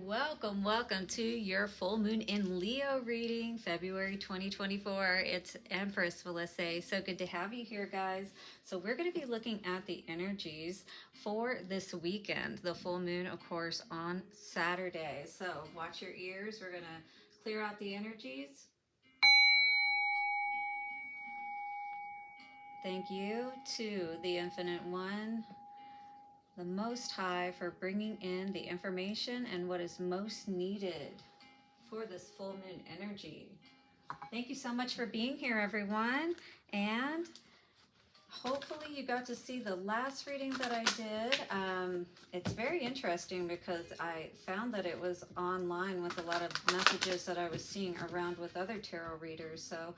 Welcome to your full moon in Leo reading, February 2024. It's Empress Melissa. So good to have you here, guys. So we're going to be looking at the energies for this weekend. The full moon, of course, on Saturday. So watch your ears. We're going to clear out the energies. Thank you to the Infinite One, the Most High, for bringing in the information and what is most needed for this full moon energy. Thank you so much for being here, everyone. And hopefully you got to see the last reading that I did. It's very interesting because I found that it was online with a lot of messages that I was seeing around with other tarot readers. So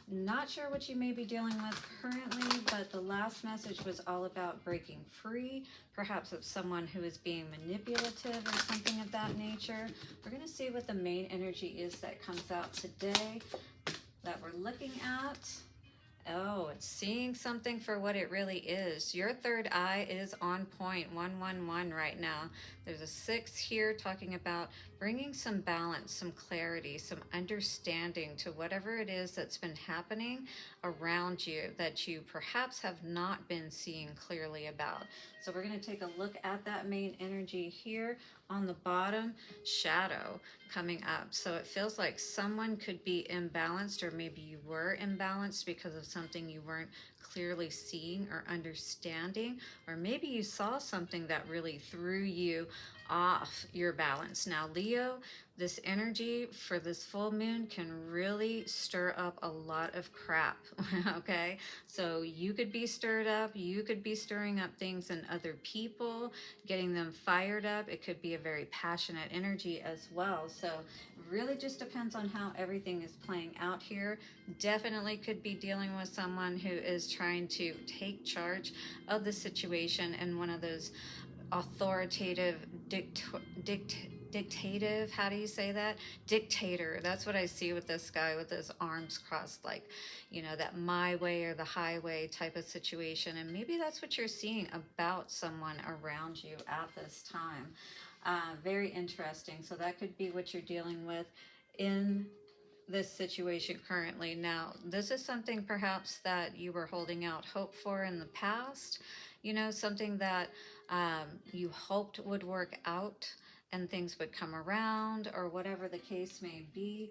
not sure what you may be dealing with currently, but the last message was all about breaking free, perhaps of someone who is being manipulative or something of that nature. We're going to see what the main energy is that comes out today that we're looking at. Oh, it's seeing something for what it really is. Your third eye is on point, 111 right now. There's a 6 here talking about bringing some balance, some clarity, some understanding to whatever it is that's been happening around you that you perhaps have not been seeing clearly about. So we're going to take a look at that main energy here on the bottom. Shadow coming up. So it feels like someone could be imbalanced, or maybe you were imbalanced because of something you weren't clearly seeing or understanding, or maybe you saw something that really threw you off your balance. Now, Leo, this energy for this full moon can really stir up a lot of crap, okay? So you could be stirred up, you could be stirring up things in other people, getting them fired up. It could be a very passionate energy as well. So it really just depends on how everything is playing out here. Definitely could be dealing with someone who is trying to take charge of the situation in one of those authoritative dictative, how do you say that, dictator. That's what I see with this guy with his arms crossed, like, you know, that my way or the highway type of situation. And maybe that's what you're seeing about someone around you at this time. Very interesting. So that could be what you're dealing with in this situation currently. Now, this is something perhaps that you were holding out hope for in the past, you know, something that you hoped would work out and things would come around, or whatever the case may be.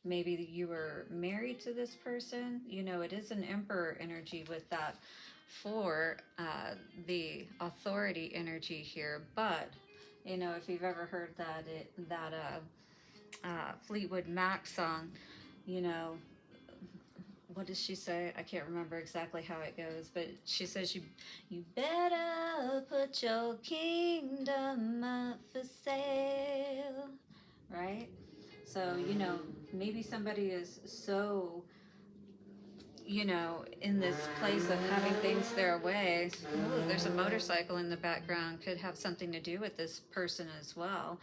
Maybe you were married to this person. You know, it is an emperor energy with that for the authority energy here. But, you know, if you've ever heard that Fleetwood Mac song, you know, what does she say? I can't remember exactly how it goes, but she says you better put your kingdom up for sale, right? So, you know, maybe somebody is so, you know, in this place of having things their way. Ooh, there's a motorcycle in the background, could have something to do with this person as well.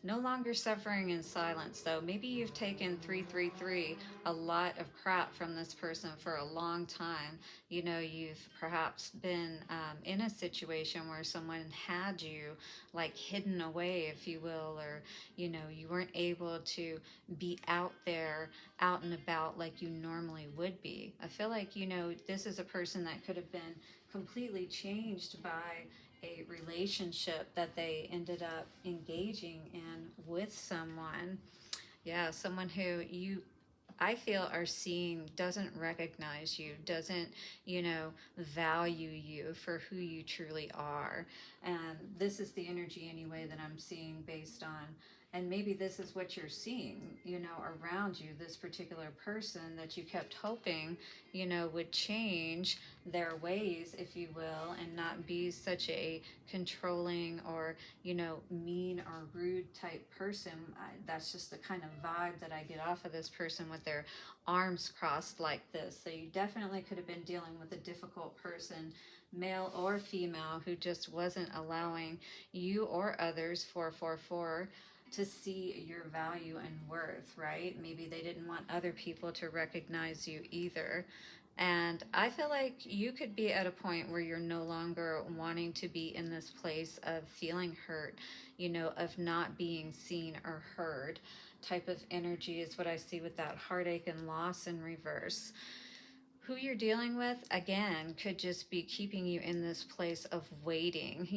No longer suffering in silence, though. Maybe you've taken 333, a lot of crap from this person for a long time. You know, you've perhaps been in a situation where someone had you like hidden away, if you will, or, you know, you weren't able to be out there, out and about like you normally would be. I feel like, you know, this is a person that could have been completely changed by a relationship that they ended up engaging in with someone. Yeah, someone who you, I feel, are seeing doesn't recognize you, doesn't, you know, value you for who you truly are. And this is the energy anyway that I'm seeing based on, and maybe this is what you're seeing, you know, around you, this particular person that you kept hoping, you know, would change their ways, if you will, and not be such a controlling or, you know, mean or rude type person. That's just the kind of vibe that I get off of this person with their arms crossed like this. So you definitely could have been dealing with a difficult person, male or female, who just wasn't allowing you or others, 444, to see your value and worth, right? Maybe they didn't want other people to recognize you either. And I feel like you could be at a point where you're no longer wanting to be in this place of feeling hurt, of not being seen or heard. Type of energy is what I see with that heartache and loss in reverse. Who you're dealing with, again, could just be keeping you in this place of waiting,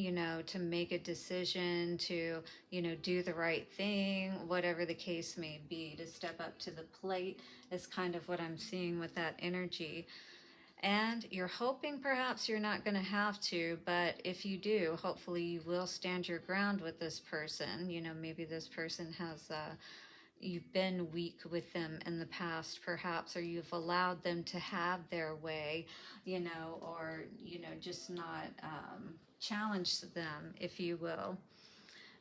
to make a decision, to, do the right thing, whatever the case may be, to step up to the plate is kind of what I'm seeing with that energy. And you're hoping perhaps you're not going to have to, but if you do, hopefully you will stand your ground with this person. Maybe this person has you've been weak with them in the past perhaps, or you've allowed them to have their way, or just not challenge them, if you will.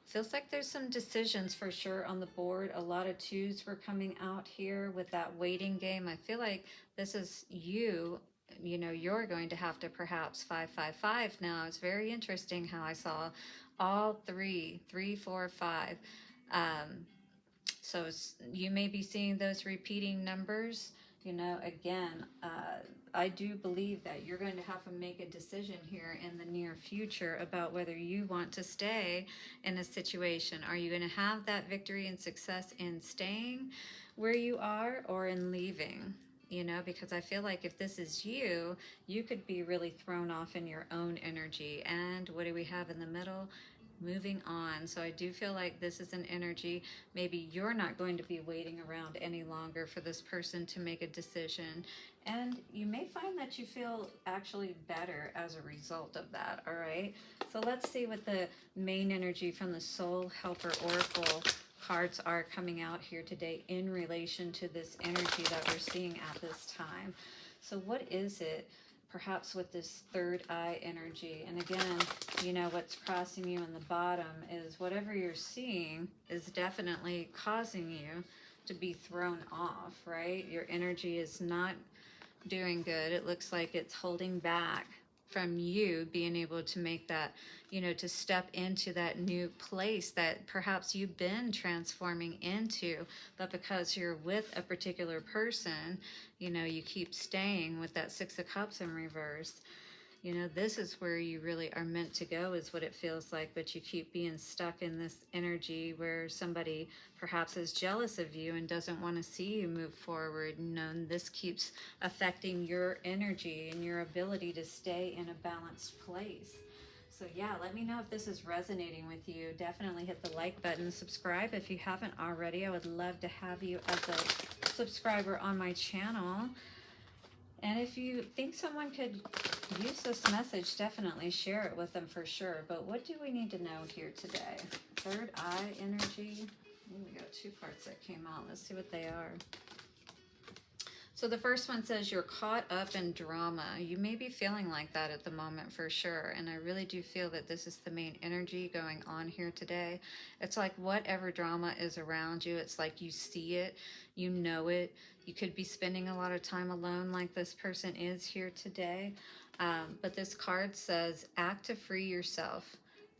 Feels like there's some decisions for sure on the board. A lot of twos were coming out here with that waiting game. I feel like this is you're going to have to perhaps 555 now. It's very interesting how I saw all three, 3, 4, 5. So you may be seeing those repeating numbers. Again, I do believe that you're going to have to make a decision here in the near future about whether you want to stay in a situation. Are you going to have that victory and success in staying where you are or in leaving? Because I feel like if this is you, you could be really thrown off in your own energy. And what do we have in the middle? Moving on. So I do feel like this is an energy. Maybe you're not going to be waiting around any longer for this person to make a decision. And you may find that you feel actually better as a result of that. All right. So let's see what the main energy from the Soul Helper Oracle cards are coming out here today in relation to this energy that we're seeing at this time. So what is it perhaps with this third eye energy? And again, what's crossing you in the bottom is whatever you're seeing is definitely causing you to be thrown off, right? Your energy is not doing good. It looks like it's holding back from you being able to make that, to step into that new place that perhaps you've been transforming into, but because you're with a particular person, you keep staying with that Six of Cups in reverse. This is where you really are meant to go, is what it feels like, but you keep being stuck in this energy where somebody perhaps is jealous of you and doesn't want to see you move forward. And this keeps affecting your energy and your ability to stay in a balanced place. So yeah, let me know if this is resonating with you. Definitely hit the like button, subscribe if you haven't already. I would love to have you as a subscriber on my channel. And if you think someone could use this message, definitely share it with them for sure. But what do we need to know here today? Third eye energy. We got two parts that came out. Let's see what they are. So the first one says you're caught up in drama. You may be feeling like that at the moment for sure. And I really do feel that this is the main energy going on here today. It's like whatever drama is around you, it's like you see it, you know it. You could be spending a lot of time alone like this person is here today. But this card says act to free yourself,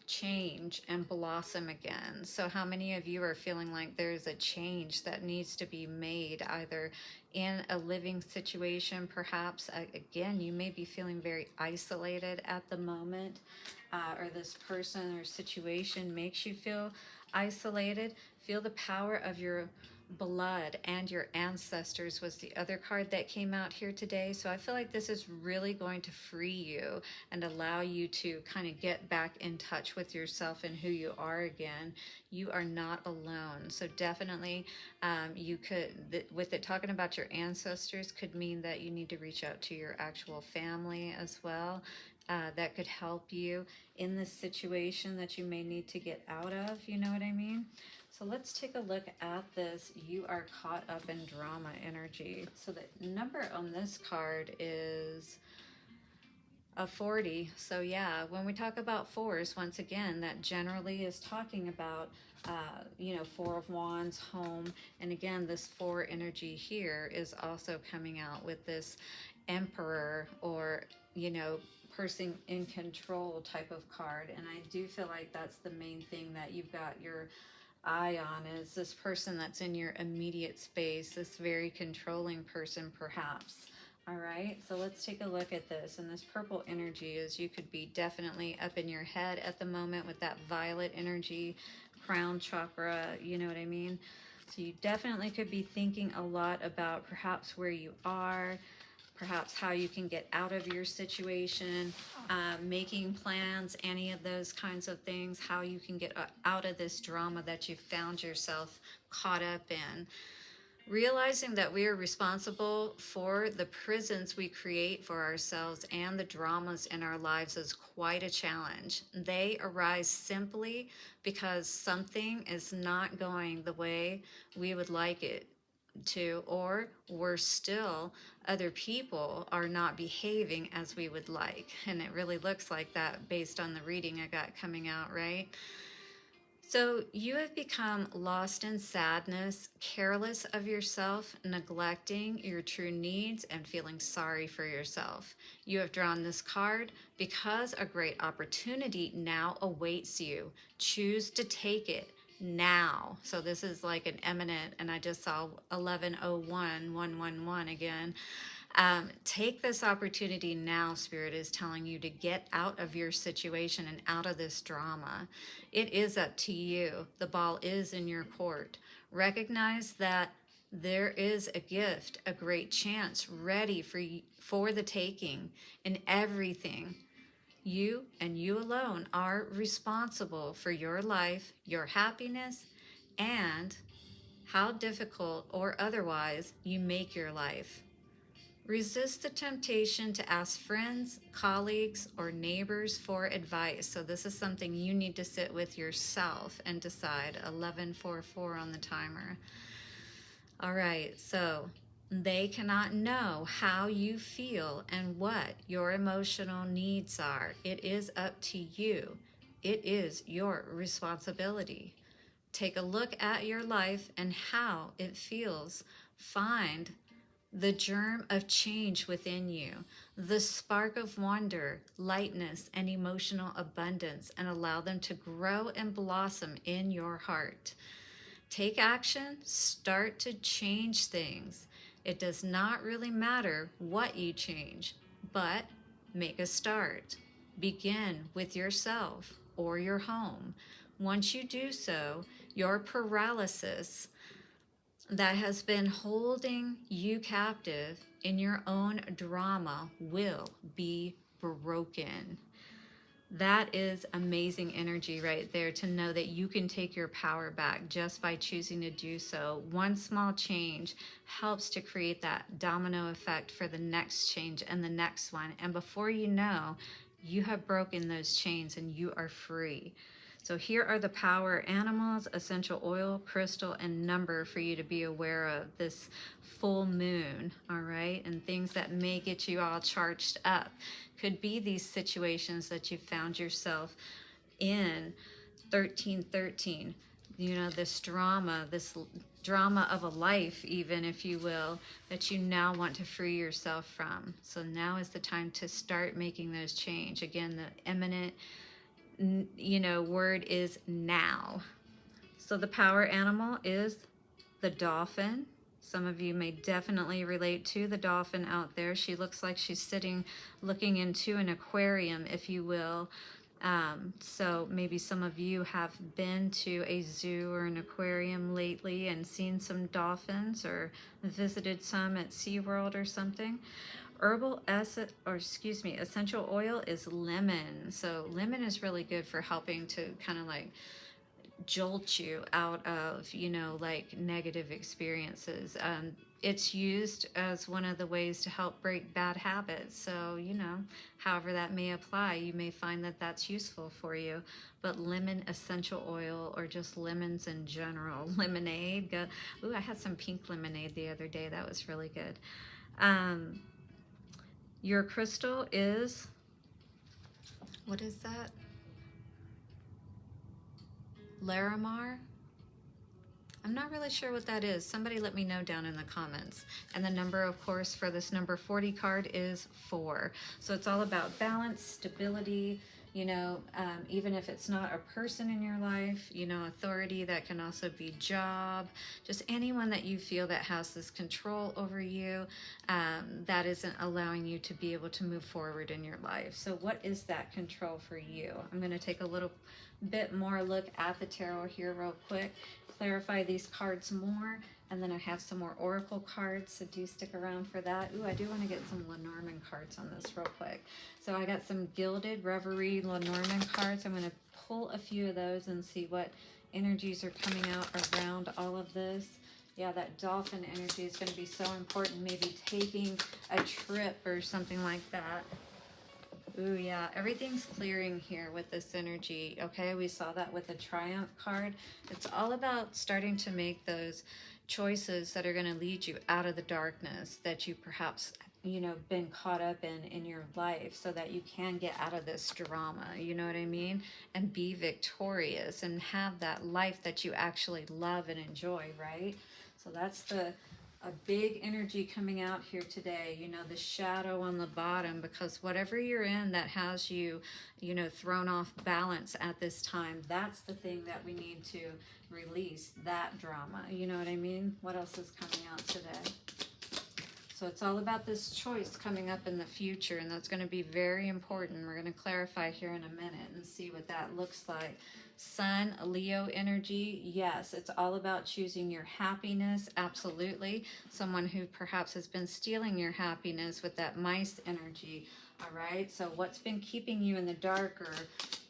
change, and blossom again. So how many of you are feeling like there's a change that needs to be made, either in a living situation, perhaps? Again, you may be feeling very isolated at the moment, or this person or situation makes you feel isolated. Feel the power of your blood and your ancestors was the other card that came out here today. So I feel like this is really going to free you and allow you to kind of get back in touch with yourself and who you are again. You are not alone. So definitely you could, with it talking about your ancestors, could mean that you need to reach out to your actual family as well. That could help you in this situation that you may need to get out of, you know what I mean? So let's take a look at this. You are caught up in drama energy. So the number on this card is a 40. So yeah, when we talk about fours, once again, that generally is talking about, Four of Wands, home. And again, this 4 energy here is also coming out with this Emperor, or, person in control type of card. And I do feel like that's the main thing that you've got your eye on, is this person that's in your immediate space, this very controlling person perhaps. All right, so let's take a look at this. And this purple energy is you could be definitely up in your head at the moment with that violet energy, crown chakra, you know what I mean? So you definitely could be thinking a lot about perhaps where you are, perhaps how you can get out of your situation, making plans, any of those kinds of things, how you can get out of this drama that you found yourself caught up in. Realizing that we are responsible for the prisons we create for ourselves and the dramas in our lives is quite a challenge. They arise simply because something is not going the way we would like it to, or worse still, other people are not behaving as we would like. And it really looks like that based on the reading I got coming out, right? So you have become lost in sadness, careless of yourself, neglecting your true needs, and feeling sorry for yourself. You have drawn this card because a great opportunity now awaits you. Choose to take it now. So this is like an eminent, and I just saw 1101 again. Take this opportunity now, Spirit is telling you, to get out of your situation and out of this drama. It is up to you. The ball is in your court. Recognize that there is a gift, a great chance ready for the taking in everything. You and you alone are responsible for your life, your happiness, and how difficult or otherwise you make your life. Resist the temptation to ask friends, colleagues, or neighbors for advice. So this is something you need to sit with yourself and decide. 1144 on the timer. All right, so they cannot know how you feel and what your emotional needs are. It is up to you. It is your responsibility. Take a look at your life and how it feels. Find the germ of change within you, the spark of wonder, lightness, and emotional abundance, and allow them to grow and blossom in your heart. Take action, start to change things. It does not really matter what you change, but make a start. Begin with yourself or your home. Once you do so, your paralysis that has been holding you captive in your own drama will be broken. That is amazing energy right there, to know that you can take your power back just by choosing to do so. One small change helps to create that domino effect for the next change and the next one. And before you know, you have broken those chains and you are free. So here are the power animals, essential oil, crystal, and number for you to be aware of this full moon, all right? And things that may get you all charged up. Could be these situations that you found yourself in 1313. You know, this drama of a life, even, if you will, that you now want to free yourself from. So now is the time to start making those change. Again, the eminent word is now. So the power animal is the dolphin. Some of you may definitely relate to the dolphin out there. She looks like she's sitting looking into an aquarium, if you will. So maybe some of you have been to a zoo or an aquarium lately and seen some dolphins, or visited some at SeaWorld or something. Essential oil is lemon. So lemon is really good for helping to kind of like jolt you out of, like negative experiences. It's used as one of the ways to help break bad habits. So, however that may apply, you may find that that's useful for you. But lemon essential oil, or just lemons in general, lemonade. I had some pink lemonade the other day. That was really good. Your crystal is, what is that? Larimar? I'm not really sure what that is. Somebody let me know down in the comments. And the number, of course, for this number 40 card is 4. So it's all about balance, stability, You know, even if it's not a person in your life, you know, authority, that can also be job, just anyone that you feel that has this control over you, that isn't allowing you to be able to move forward in your life. So what is that control for you? I'm going to take a little bit more look at the tarot here real quick, clarify these cards more, and then I have some more oracle cards, so do stick around for that. Ooh, I do want to get some Lenormand cards on this real quick. So I got some Gilded Reverie Lenormand cards. I'm going to pull a few of those and see what energies are coming out around all of this. Yeah, that dolphin energy is going to be so important. Maybe taking a trip or something like that. Ooh, yeah, everything's clearing here with this energy. Okay, we saw that with the Triumph card. It's all about starting to make those choices that are going to lead you out of the darkness that you perhaps, you know, been caught up in your life, so that you can get out of this drama, you know what I mean, and be victorious and have that life that you actually love and enjoy, right? So that's a big energy coming out here today, you know, the shadow on the bottom, because whatever you're in that has you, you know, thrown off balance at this time, that's the thing that we need to release, that drama, you know what I mean? What else is coming out today? So it's all about this choice coming up in the future, and that's going to be very important. We're going to clarify here in a minute and see what that looks like. Sun, Leo energy, yes, it's all about choosing your happiness, absolutely. Someone who perhaps has been stealing your happiness with that mice energy, all right? So what's been keeping you in the dark, or,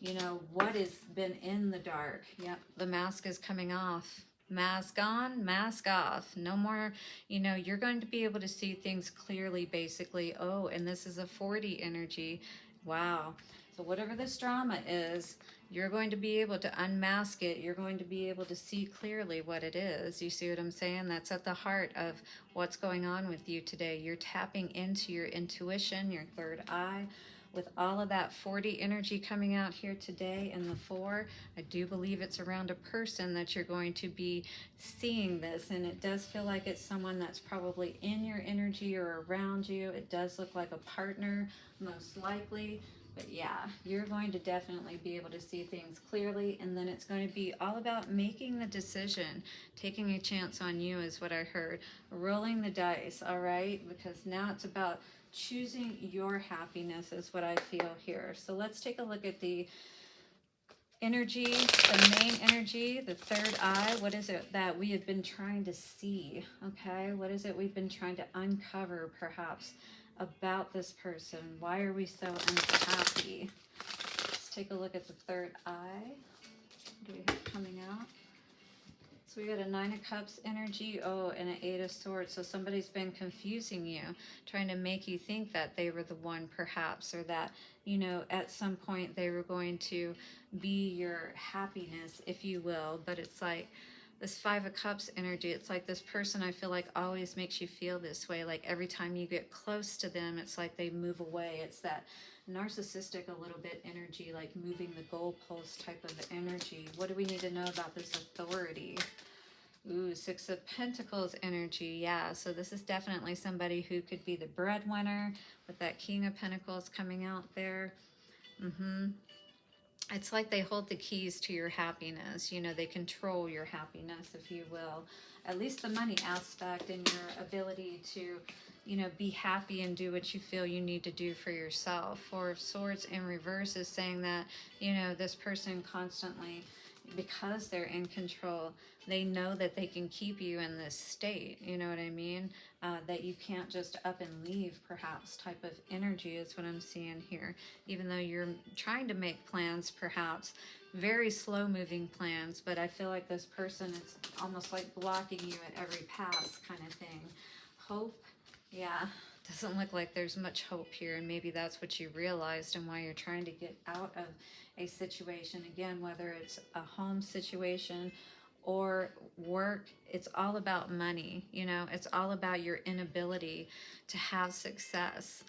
you know, what has been in the dark? Yep, the mask is coming off. Mask on, mask off. No more, you know, you're going to be able to see things clearly, basically. Oh, and this is a 40 energy. Wow. So whatever this drama is, you're going to be able to unmask it. You're going to be able to see clearly what it is. You see what I'm saying? That's at the heart of what's going on with you today. You're tapping into your intuition, your third eye. With all of that 40 energy coming out here today in the 4, I do believe it's around a person that you're going to be seeing this, and it does feel like it's someone that's probably in your energy or around you. It does look like a partner, most likely. But yeah, you're going to definitely be able to see things clearly, and then it's going to be all about making the decision. Taking a chance on you is what I heard. Rolling the dice, all right? Because now it's about choosing your happiness is what I feel here. So let's take a look at the energy, the main energy, the third eye. What is it that we have been trying to see? Okay, what is it we've been trying to uncover perhaps about this person? Why are we so unhappy? Let's take a look at the third eye. What do we have coming out? So we got a 9 of Cups energy, oh, and an 8 of Swords. So somebody's been confusing you, trying to make you think that they were the one perhaps, or that, you know, at some point they were going to be your happiness, if you will. But it's like this 5 of Cups energy, it's like this person I feel like always makes you feel this way. Like every time you get close to them, it's like they move away. It's that narcissistic a little bit energy, like moving the goalpost type of energy. What do we need to know about this authority? Ooh, 6 of Pentacles energy. Yeah, so this is definitely somebody who could be the breadwinner with that King of Pentacles coming out there. It's like they hold the keys to your happiness. You know, they control your happiness, if you will. At least the money aspect and your ability to, you know, be happy and do what you feel you need to do for yourself. 4 of Swords in reverse is saying that, you know, this person constantly, because they're in control, they know that they can keep you in this state, you know what I mean? That you can't just up and leave, perhaps, type of energy is what I'm seeing here. Even though you're trying to make plans, perhaps, very slow moving plans, but I feel like this person is almost like blocking you at every pass kind of thing. Hope, yeah, doesn't look like there's much hope here, and maybe that's what you realized and why you're trying to get out of a situation. Again, whether it's a home situation or work, it's all about money. You know, it's all about your inability to have success,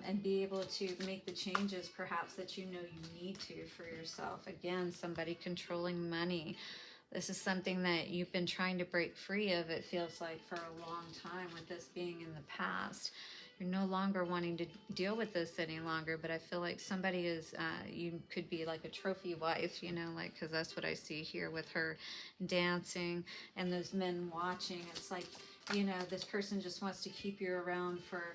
and be able to make the changes perhaps that you know you need to for yourself. Again, somebody controlling money. This is something that you've been trying to break free of, it feels like, for a long time, with this being in the past. You're no longer wanting to deal with this any longer, but I feel like somebody is, you could be like a trophy wife, you know, like, because that's what I see here with her dancing and those men watching. It's like, you know, this person just wants to keep you around for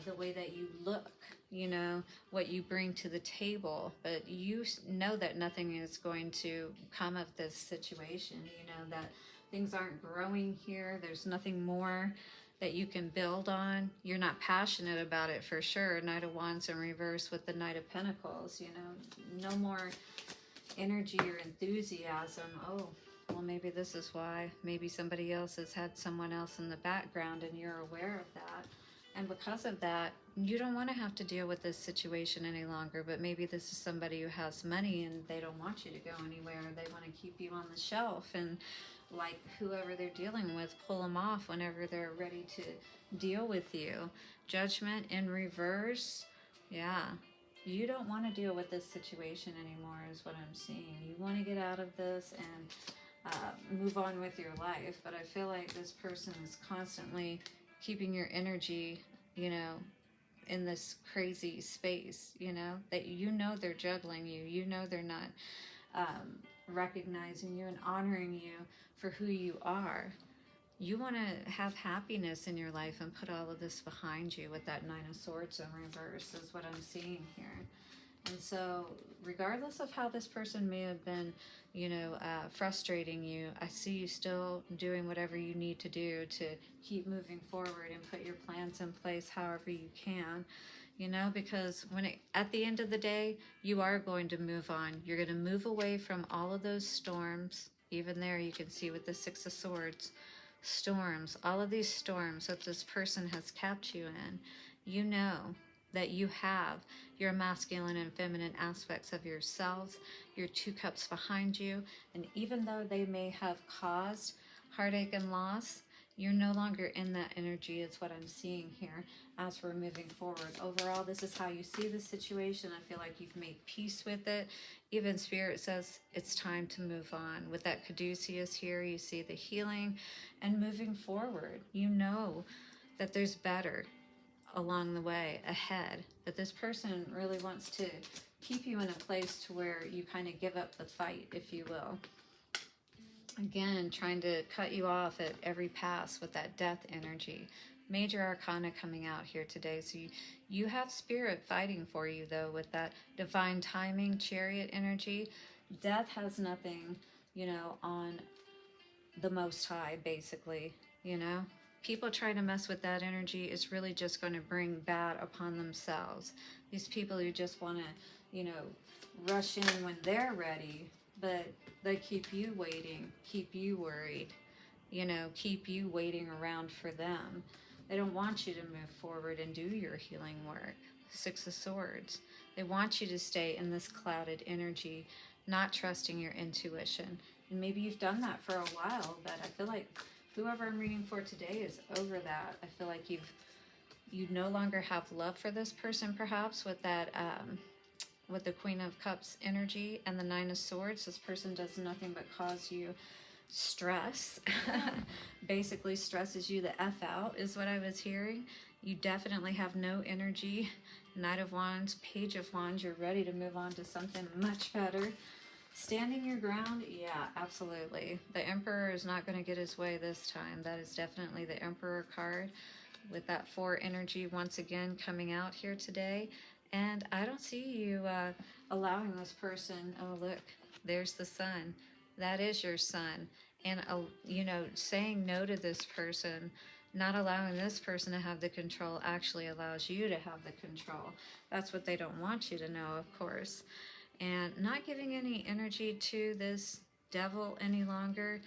the way that you look, you know, what you bring to the table, but you know that nothing is going to come of this situation, you know, that things aren't growing here. There's nothing more that you can build on. You're not passionate about it for sure. Knight of Wands in reverse with the Knight of Pentacles, you know, no more energy or enthusiasm. Oh, well, maybe this is why. Maybe somebody else has had someone else in the background and you're aware of that. And because of that, you don't want to have to deal with this situation any longer, but maybe this is somebody who has money and they don't want you to go anywhere. They want to keep you on the shelf, and like whoever they're dealing with, pull them off whenever they're ready to deal with you. Judgment in reverse. Yeah. You don't want to deal with this situation anymore is what I'm seeing. You want to get out of this and move on with your life. But I feel like this person is constantly keeping your energy, you know, in this crazy space, you know, that you know they're juggling you. You know they're not recognizing you and honoring you for who you are. You want to have happiness in your life and put all of this behind you with that Nine of Swords in reverse is what I'm seeing here. And so regardless of how this person may have been, you know, frustrating you, I see you still doing whatever you need to do to keep moving forward and put your plans in place however you can, you know, because at the end of the day, you are going to move on. You're going to move away from all of those storms. Even there you can see with the Six of Swords, storms, all of these storms that this person has kept you in. You know that you have your masculine and feminine aspects of yourselves, your two cups behind you, and even though they may have caused heartache and loss, you're no longer in that energy is what I'm seeing here as we're moving forward. Overall, this is how you see the situation. I feel like you've made peace with it. Even Spirit says it's time to move on. With that Caduceus here, you see the healing and moving forward. You know that there's better along the way ahead, but this person really wants to keep you in a place to where you kind of give up the fight, if you will. Again, trying to cut you off at every pass with that death energy. Major arcana coming out here today. So you have Spirit fighting for you, though, with that divine timing, Chariot energy. Death has nothing, you know, on the Most High, basically, you know. People trying to mess with that energy is really just going to bring bad upon themselves. These people who just want to, you know, rush in when they're ready, but they keep you waiting, keep you worried, you know, keep you waiting around for them. They don't want you to move forward and do your healing work. Six of Swords. They want you to stay in this clouded energy, not trusting your intuition. And maybe you've done that for a while, but I feel like whoever I'm reading for today is over that. I feel like you no longer have love for this person, perhaps, with that with the Queen of Cups energy and the Nine of Swords. This person does nothing but cause you stress. Basically stresses you the F out is what I was hearing. You definitely have no energy. Knight of Wands, Page of Wands, you're ready to move on to something much better. Standing your ground, yeah, absolutely. The Emperor is not going to get his way this time. That is definitely the Emperor card with that 4 energy once again coming out here today. And I don't see you allowing this person, oh look, there's the Sun. That is your Sun. And, you know, saying no to this person, not allowing this person to have the control actually allows you to have the control. That's what they don't want you to know, of course. And not giving any energy to this devil any longer,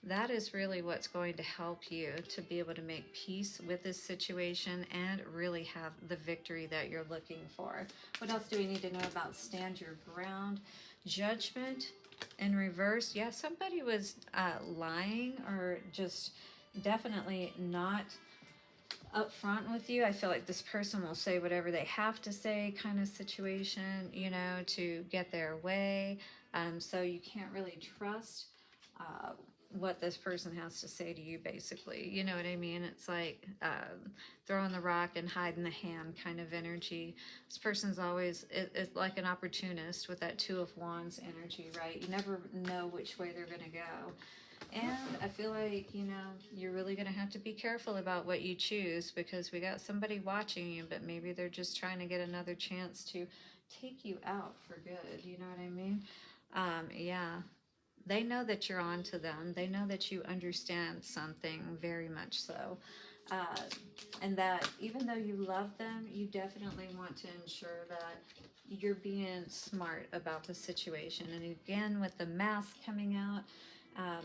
that is really what's going to help you to be able to make peace with this situation and really have the victory that you're looking for. What else do we need to know about stand your ground? Judgment in reverse. Yeah, somebody was lying or just definitely not upfront with you. I feel like this person will say whatever they have to say kind of situation, you know, to get their way. So you can't really trust what this person has to say to you, basically. You know what I mean? It's like throwing the rock and hiding the hand kind of energy. This person's always, it's like an opportunist with that Two of Wands energy, right? You never know which way they're going to go. And I feel like, you know, you're really going to have to be careful about what you choose, because we got somebody watching you, but maybe they're just trying to get another chance to take you out for good. You know what I mean? Yeah. They know that you're on to them. They know that you understand something, very much so. Uh, and that even though you love them, you definitely want to ensure that you're being smart about the situation. And again, with the mask coming out,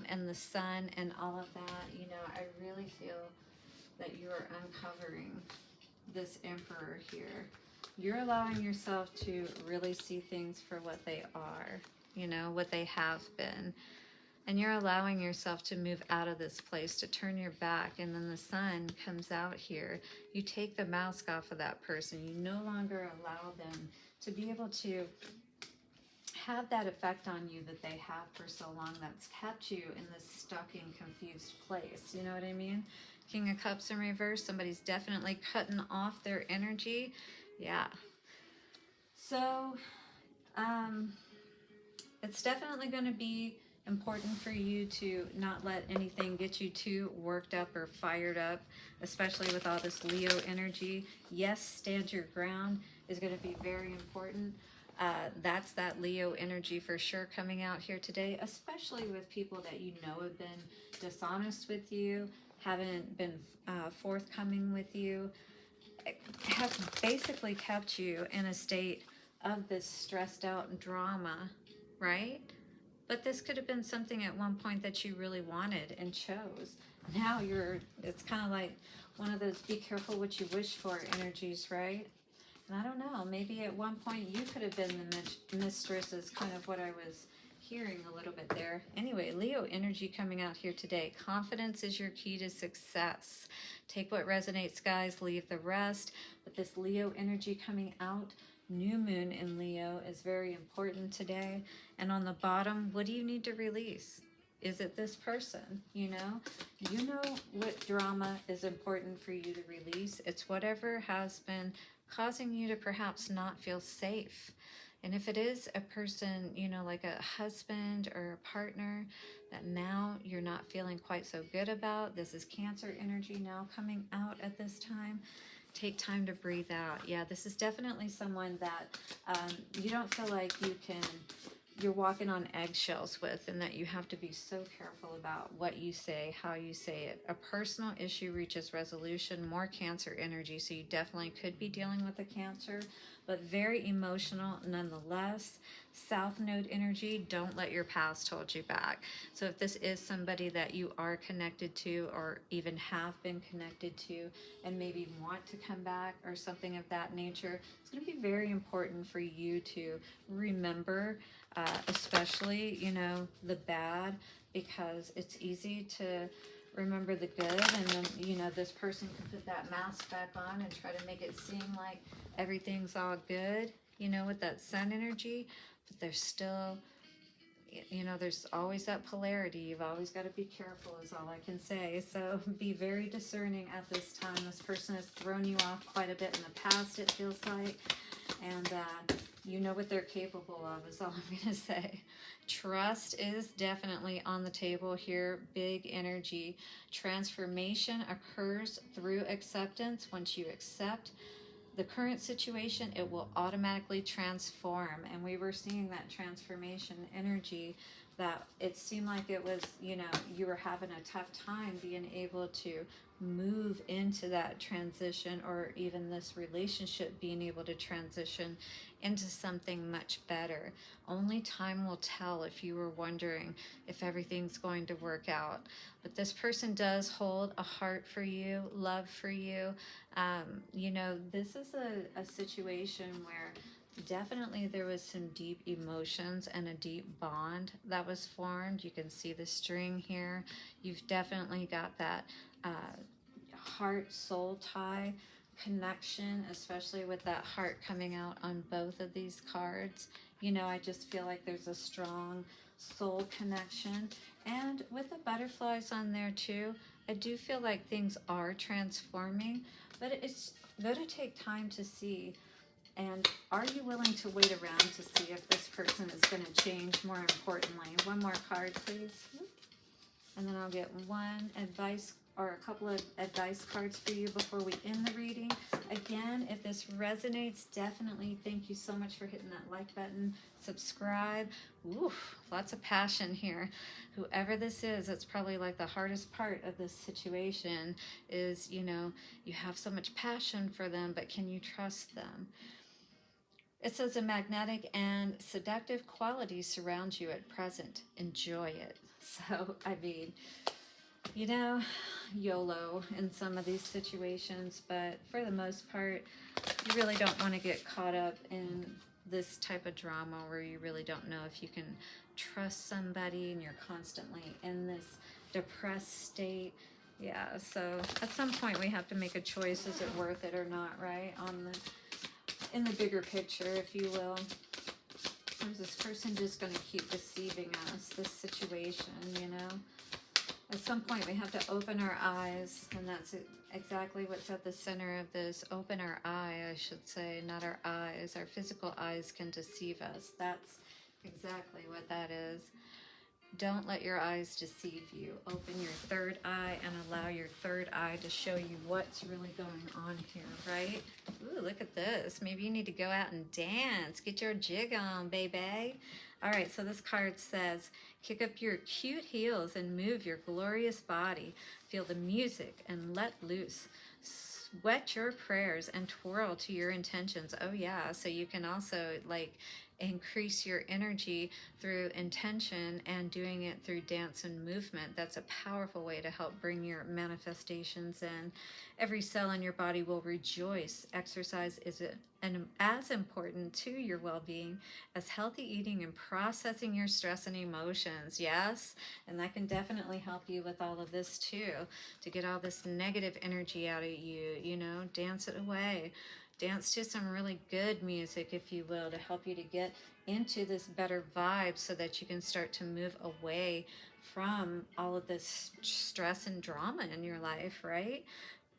and the sun and all of that, you know, I really feel that you are uncovering this Emperor here. You're allowing yourself to really see things for what they are, you know, what they have been. And you're allowing yourself to move out of this place, to turn your back, and then the sun comes out here. You take the mask off of that person. You no longer allow them to be able to have that effect on you that they have for so long, that's kept you in this stuck and confused place. You know what I mean? King of Cups in reverse. Somebody's definitely cutting off their energy. Yeah. So, it's definitely going to be important for you to not let anything get you too worked up or fired up, especially with all this Leo energy. Yes, stand your ground is going to be very important. That's that Leo energy for sure coming out here today, especially with people that you know have been dishonest with you, haven't been forthcoming with you, have basically kept you in a state of this stressed out drama, right? But this could have been something at one point that you really wanted and chose. Now it's kind of like one of those be careful what you wish for energies, right? And I don't know, maybe at one point you could have been the mistress, is kind of what I was hearing a little bit there. Anyway, Leo energy coming out here today. Confidence is your key to success. Take what resonates, guys, leave the rest. But this Leo energy coming out, new moon in Leo, is very important today. And on the bottom, what do you need to release? Is it this person? You know what drama is important for you to release. It's whatever has been causing you to perhaps not feel safe. And if it is a person, you know, like a husband or a partner that now you're not feeling quite so good about, this is Cancer energy now coming out at this time. Take time to breathe out. Yeah, this is definitely someone that you don't feel like you're walking on eggshells with, and that you have to be so careful about what you say, how you say it. A personal issue reaches resolution, more Cancer energy, so you definitely could be dealing with a Cancer, but very emotional nonetheless. South Node energy, don't let your past hold you back. So if this is somebody that you are connected to, or even have been connected to, and maybe want to come back or something of that nature, it's going to be very important for you to remember, especially, you know, the bad, because it's easy to remember the good, and then, you know, this person can put that mask back on and try to make it seem like everything's all good, you know, with that sun energy, but there's still, you know, there's always that polarity. You've always got to be careful, is all I can say. So be very discerning at this time. This person has thrown you off quite a bit in the past, it feels like, and you know what they're capable of, is all I'm going to say. Trust is definitely on the table here. Big energy. Transformation occurs through acceptance. Once you accept the current situation, it will automatically transform. And we were seeing that transformation energy, that it seemed like it was, you know, you were having a tough time being able to move into that transition, or even this relationship being able to transition into something much better. Only time will tell, if you were wondering if everything's going to work out. But this person does hold a heart for you, love for you. You know, this is a situation where definitely there was some deep emotions and a deep bond that was formed. You can see the string here. You've definitely got that heart soul tie connection, especially with that heart coming out on both of these cards. You know, I just feel like there's a strong soul connection. And with the butterflies on there too, I do feel like things are transforming, but it's going to take time to see. And are you willing to wait around to see if this person is going to change? More importantly, one more card, please. And then I'll get one advice or a couple of advice cards for you before we end the reading. Again, if this resonates, definitely thank you so much for hitting that like button, subscribe. Oof, lots of passion here. Whoever this is, it's probably like the hardest part of this situation is, you know, you have so much passion for them, but can you trust them? It says a magnetic and seductive quality surrounds you at present. Enjoy it. So, I mean, you know, YOLO in some of these situations, but for the most part, you really don't want to get caught up in this type of drama where you really don't know if you can trust somebody and you're constantly in this depressed state. Yeah, so at some point we have to make a choice. Is it worth it or not, right? In the bigger picture, if you will. Or is this person just going to keep deceiving us, this situation, you know? At some point, we have to open our eyes, and that's exactly what's at the center of this. Open our eye, I should say, not our eyes. Our physical eyes can deceive us. That's exactly what that is. Don't let your eyes deceive you. Open your third eye and allow your third eye to show you what's really going on here, right? Ooh, look at this. Maybe you need to go out and dance. Get your jig on, baby. All right, so this card says, kick up your cute heels and move your glorious body. Feel the music and let loose. Sweat your prayers and twirl to your intentions. Oh yeah, so you can also like increase your energy through intention and doing it through dance and movement. That's a powerful way to help bring your manifestations in. Every cell in your body will rejoice. Exercise is as important to your well-being as healthy eating and processing your stress and emotions. Yes, and that can definitely help you with all of this too, to get all this negative energy out of you, you know, dance it away. Dance to some really good music, if you will, to help you to get into this better vibe so that you can start to move away from all of this stress and drama in your life, right?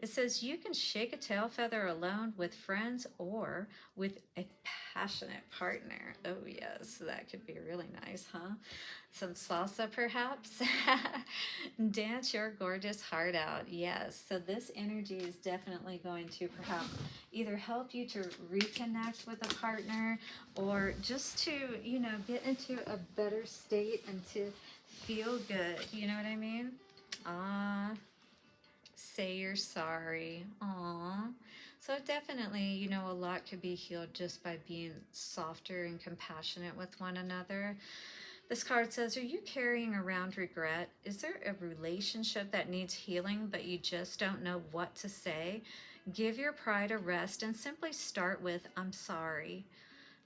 It says you can shake a tail feather alone, with friends, or with a passionate partner. Oh yes, that could be really nice, huh? Some salsa perhaps? Dance your gorgeous heart out. Yes, so this energy is definitely going to perhaps either help you to reconnect with a partner or just to, you know, get into a better state and to feel good. You know what I mean? Say you're sorry. Aw. So definitely, you know, a lot could be healed just by being softer and compassionate with one another. This card says, are you carrying around regret? Is there a relationship that needs healing, but you just don't know what to say? Give your pride a rest and simply start with, I'm sorry.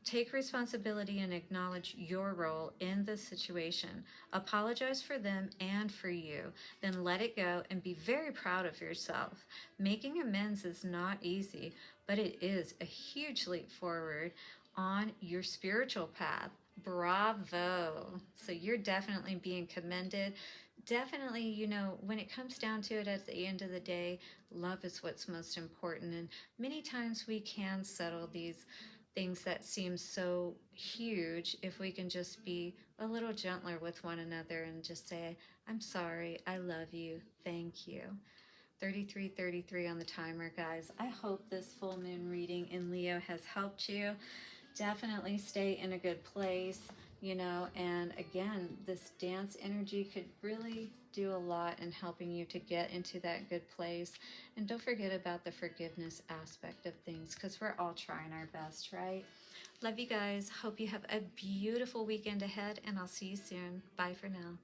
Take responsibility and acknowledge your role in the situation. Apologize for them and for you. Then let it go and be very proud of yourself. Making amends is not easy, but it is a huge leap forward on your spiritual path. Bravo. So you're definitely being commended. Definitely, you know, when it comes down to it at the end of the day, love is what's most important. And many times we can settle these things that seem so huge if we can just be a little gentler with one another and just say, I'm sorry, I love you, thank you. 33:33 on the timer, guys. I hope this full moon reading in Leo has helped you. Definitely stay in a good place, you know, and again, this dance energy could really do a lot in helping you to get into that good place. And don't forget about the forgiveness aspect of things, because we're all trying our best, right? Love you guys. Hope you have a beautiful weekend ahead, and I'll see you soon. Bye for now.